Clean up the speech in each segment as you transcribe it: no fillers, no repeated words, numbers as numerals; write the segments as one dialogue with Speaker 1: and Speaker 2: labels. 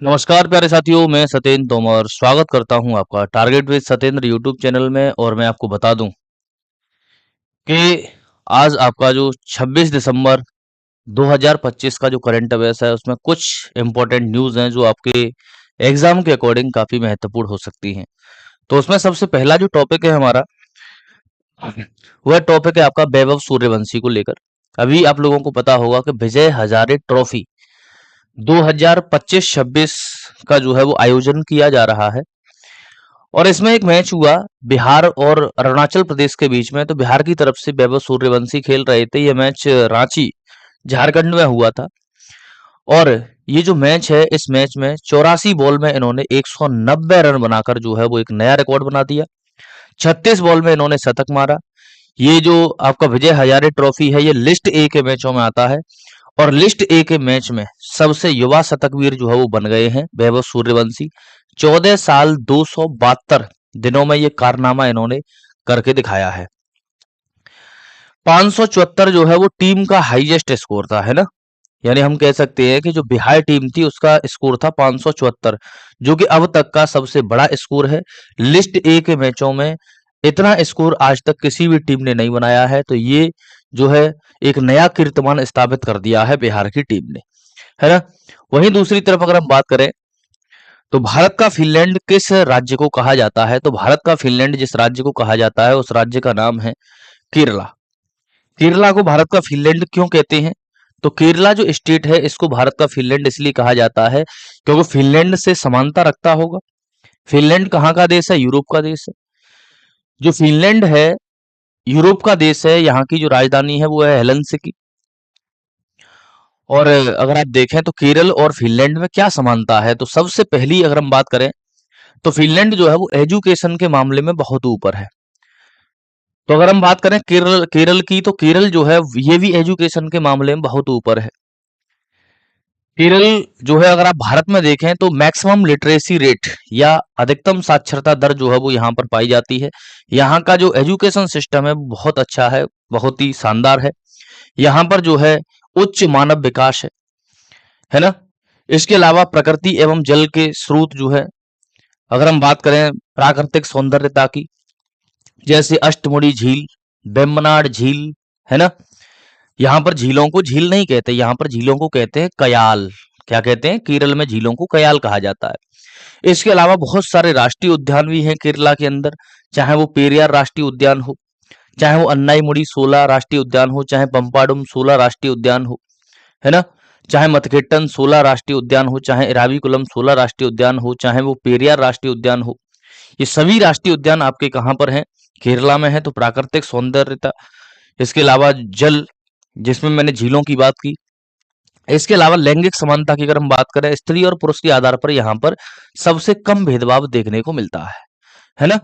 Speaker 1: नमस्कार प्यारे साथियों, मैं सत्येंद्र तोमर स्वागत करता हूं आपका target with Satyendra YouTube channel में। और मैं आपको बता दूं कि आज आपका जो 26 दिसंबर 2025 का जो करंट अफेयर्स है उसमें कुछ इंपॉर्टेंट न्यूज़ हैं जो आपके एग्जाम के अकॉर्डिंग काफ़ी महत्वपूर्ण हो सकती हैं। तो उसमें सबसे पहला जो टॉपिक है हमारा, वह टॉपिक है आपका वैभव सूर्यवंशी को लेकर। अभी आप लोगों को पता होगा कि विजय हजारे ट्रॉफी 2025-26 का जो है वो आयोजन किया जा रहा है। और इसमें एक मैच हुआ बिहार और अरुणाचल प्रदेश के बीच में। तो बिहार की तरफ से वैभव सूर्यवंशी खेल रहे थे। ये मैच रांची झारखंड में हुआ था। और ये जो मैच है, इस मैच में 84 बॉल में इन्होंने 190 रन बनाकर जो है वो एक नया रिकॉर्ड बना दिया। 36 बॉल में इन्होंने शतक मारा। ये जो आपका विजय हजारे ट्रॉफी है, ये लिस्ट ए के मैचों में आता है। और लिस्ट ए के मैच में सबसे युवा शतकवीर जो है वो बन गए हैं वैभव सूर्यवंशी। 14 साल 272 दिनों में ये कारनामा इन्होंने करके दिखाया है। 574 जो है वो टीम का हाईएस्ट स्कोर था, है ना। यानी हम कह सकते हैं कि जो बिहार टीम थी उसका स्कोर था 574, जो कि अब तक का सबसे बड़ा स्कोर है। लिस्ट ए के मैचों में इतना स्कोर आज तक किसी भी टीम ने नहीं बनाया है। तो ये जो है एक नया कीर्तिमान स्थापित कर दिया है बिहार की टीम ने, है ना। वहीं दूसरी तरफ अगर हम बात करें तो भारत का फिनलैंड किस राज्य को कहा जाता है, तो भारत का फिनलैंड जिस राज्य को कहा जाता है उस राज्य का नाम है केरला। केरला को भारत का फिनलैंड क्यों कहते हैं? तो केरला जो स्टेट है इसको भारत का फिनलैंड इसलिए कहा जाता है क्योंकि फिनलैंड से समानता रखता होगा। फिनलैंड कहाँ का देश है? यूरोप का देश है। जो फिनलैंड है यूरोप का देश है। यहाँ की जो राजधानी है वो है हेलसिंकी। और अगर आप देखें तो केरल और फिनलैंड में क्या समानता है, तो सबसे पहली अगर हम बात करें तो फिनलैंड जो है वो एजुकेशन के मामले में बहुत ऊपर है। तो अगर हम बात करें केरल केरल की, तो केरल जो है ये भी एजुकेशन के मामले में बहुत ऊपर है। केरल जो है अगर आप भारत में देखें तो मैक्सिमम लिटरेसी रेट या अधिकतम साक्षरता दर जो है वो यहाँ पर पाई जाती है। यहाँ का जो एजुकेशन सिस्टम है वो बहुत अच्छा है, बहुत ही शानदार है। यहाँ पर जो है उच्च मानव विकास है ना। इसके अलावा प्रकृति एवं जल के स्रोत जो है, अगर हम बात करें प्राकृतिक सौंदर्यता की, जैसे अष्टमुड़ी झील, वेम्बनाड झील, है ना। यहाँ पर झीलों को झील नहीं कहते, यहाँ पर झीलों को कहते हैं कयाल। क्या कहते हैं? केरल में झीलों को कयाल कहा जाता है। इसके अलावा बहुत सारे राष्ट्रीय उद्यान भी हैं केरला के अंदर, चाहे वो पेरियार राष्ट्रीय उद्यान हो, चाहे वो अन्नाईमुड़ी 16 राष्ट्रीय उद्यान हो, चाहे पंपाडुम 16 राष्ट्रीय उद्यान हो, है ना। चाहे मथकेट्टन 16 राष्ट्रीय उद्यान हो, चाहे इराविकुलम 16 राष्ट्रीय उद्यान हो, चाहे वो पेरियार राष्ट्रीय उद्यान हो। ये सभी राष्ट्रीय उद्यान आपके कहाँ पर हैं? केरला में है। तो प्राकृतिक सौंदर्यता, इसके अलावा जल, जिसमें मैंने झीलों की बात की, इसके अलावा लैंगिक समानता की अगर हम बात करें, स्त्री और पुरुष के आधार पर यहाँ पर सबसे कम भेदभाव देखने को मिलता है ना।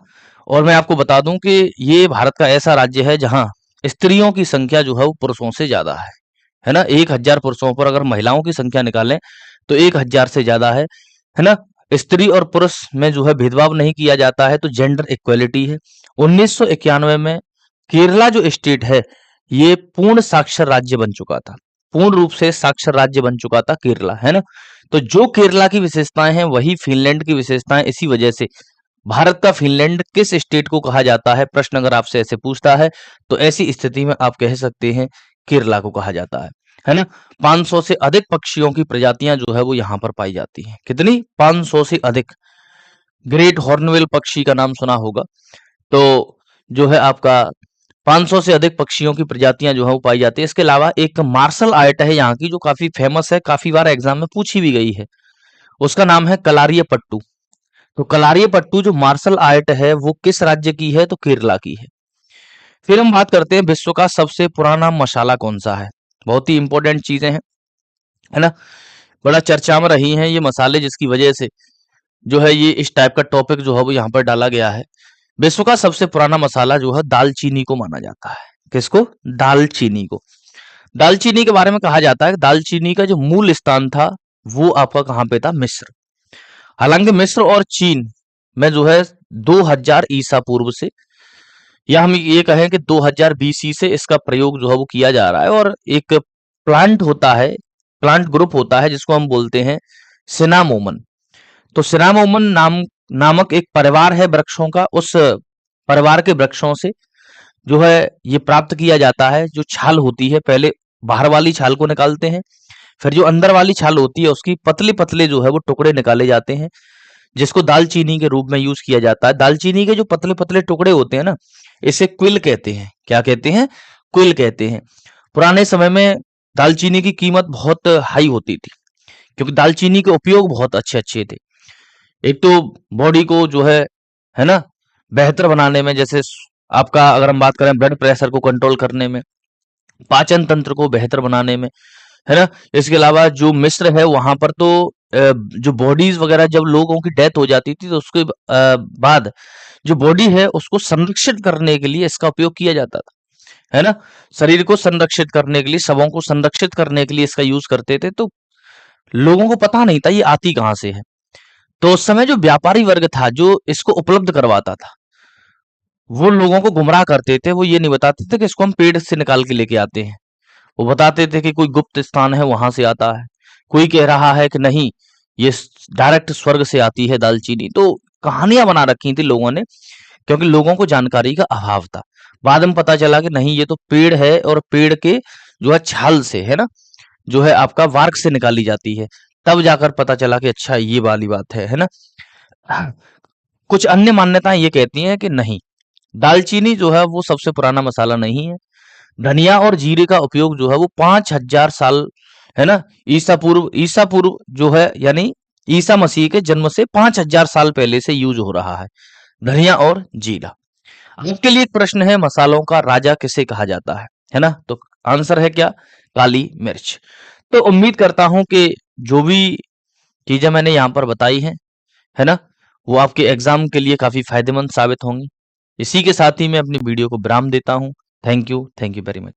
Speaker 1: और मैं आपको बता दूं कि ये भारत का ऐसा राज्य है जहां स्त्रियों की संख्या जो है वो पुरुषों से ज्यादा है ना। 1000 पुरुषों पर अगर महिलाओं की संख्या निकालें तो 1000 से ज्यादा है ना। स्त्री और पुरुष में जो है भेदभाव नहीं किया जाता है, तो जेंडर इक्वलिटी है। 1991 में केरला जो स्टेट है ये पूर्ण साक्षर राज्य बन चुका था। पूर्ण रूप से साक्षर राज्य बन चुका था केरला, है ना। तो जो केरला की विशेषताएं हैं वही फिनलैंड की विशेषताएं। इसी वजह से भारत का फिनलैंड किस स्टेट को कहा जाता है, प्रश्न अगर आपसे ऐसे पूछता है तो ऐसी स्थिति में आप कह सकते हैं केरला को कहा जाता है ना। 500 से अधिक पक्षियों की प्रजातियां जो है वो यहाँ पर पाई जाती हैं। कितनी? 500 से अधिक। ग्रेट हॉर्नबिल पक्षी का नाम सुना होगा। तो जो है आपका 500 से अधिक पक्षियों की प्रजातियां जो है वो पाई जाती है। इसके अलावा एक मार्शल आर्ट है यहाँ की जो काफी फेमस है, काफी बार एग्जाम में पूछी भी गई है। उसका नाम है कलारिय पट्टू। तो कलारिय पट्टू जो मार्शल आर्ट है वो किस राज्य की है? तो केरला की है। फिर हम बात करते हैं विश्व का सबसे पुराना मसाला कौन सा है। बहुत ही इंपॉर्टेंट चीजें हैं, है ना। बड़ा चर्चा में रही हैं ये मसाले, जिसकी वजह से जो है ये इस टाइप का टॉपिक जो है वो यहाँ पर डाला गया है। विश्व का सबसे पुराना मसाला जो है दालचीनी को माना जाता है। किसको? दालचीनी को। दालचीनी के बारे में कहा जाता है कि दालचीनी का जो मूल स्थान था वो आपका कहाँ पे था? मिस्र। हालांकि मिस्र और चीन में जो है 2000 ईसा पूर्व से, या हम ये कहें कि 2000 बीसी से इसका प्रयोग जो है वो किया जा रहा है। और एक प्लांट होता है, प्लांट ग्रुप होता है जिसको हम बोलते हैं सिनामोमन। तो सिनामोमन नामक एक परिवार है वृक्षों का, उस परिवार के वृक्षों से जो है ये प्राप्त किया जाता है। जो छाल होती है, पहले बाहर वाली छाल को निकालते हैं, फिर जो अंदर वाली छाल होती है उसकी पतले पतले जो है वो टुकड़े निकाले जाते हैं, जिसको दालचीनी के रूप में यूज किया जाता है। दालचीनी के जो पतले पतले टुकड़े होते हैं ना, इसे क्विल कहते हैं। क्या कहते हैं? क्विल कहते हैं। पुराने समय में दालचीनी की कीमत बहुत हाई होती थी, क्योंकि दालचीनी के उपयोग बहुत अच्छे अच्छे थे। एक तो बॉडी को जो है ना, बेहतर बनाने में, जैसे आपका अगर हम बात करें ब्लड प्रेशर को कंट्रोल करने में, पाचन तंत्र को बेहतर बनाने में, है ना। इसके अलावा जो मिस्र है वहां पर तो जो बॉडीज वगैरह जब लोगों की डेथ हो जाती थी तो उसके बाद जो बॉडी है उसको संरक्षित करने के लिए इसका उपयोग किया जाता था, है ना। शरीर को संरक्षित करने के लिए, शवों को संरक्षित करने के लिए इसका यूज करते थे। तो लोगों को पता नहीं था ये आती कहाँ से है। तो उस समय जो व्यापारी वर्ग था जो इसको उपलब्ध करवाता था, वो लोगों को गुमराह करते थे। वो ये नहीं बताते थे कि इसको हम पेड़ से निकाल के लेके आते हैं, वो बताते थे कि कोई गुप्त स्थान है वहां से आता है। कोई कह रहा है कि नहीं, ये डायरेक्ट स्वर्ग से आती है दालचीनी। तो कहानियां बना रखी थी लोगों ने, क्योंकि लोगों को जानकारी का अभाव था। बाद में पता चला कि नहीं, ये तो पेड़ है, और पेड़ के जो है छाल से, है ना, जो है आपका वार्क से निकाली जाती है। तब जाकर पता चला कि अच्छा ये वाली बात है ना। कुछ अन्य मान्यताएं ये कहती हैं कि नहीं, दालचीनी जो है वो सबसे पुराना मसाला नहीं है। धनिया और जीरे का उपयोग जो है वो 5000 साल, है ना, ईसा पूर्व जो है, यानी ईसा मसीह के जन्म से 5000 साल पहले से यूज हो रहा है धनिया और जीरा। आपके लिए एक प्रश्न है, मसालों का राजा किसे कहा जाता है ना। तो आंसर है क्या? काली मिर्च। तो उम्मीद करता हूं कि जो भी चीजें मैंने यहाँ पर बताई हैं, है ना, वो आपके एग्जाम के लिए काफी फायदेमंद साबित होंगी। इसी के साथ ही मैं अपनी वीडियो को विराम देता हूँ। Thank you very much.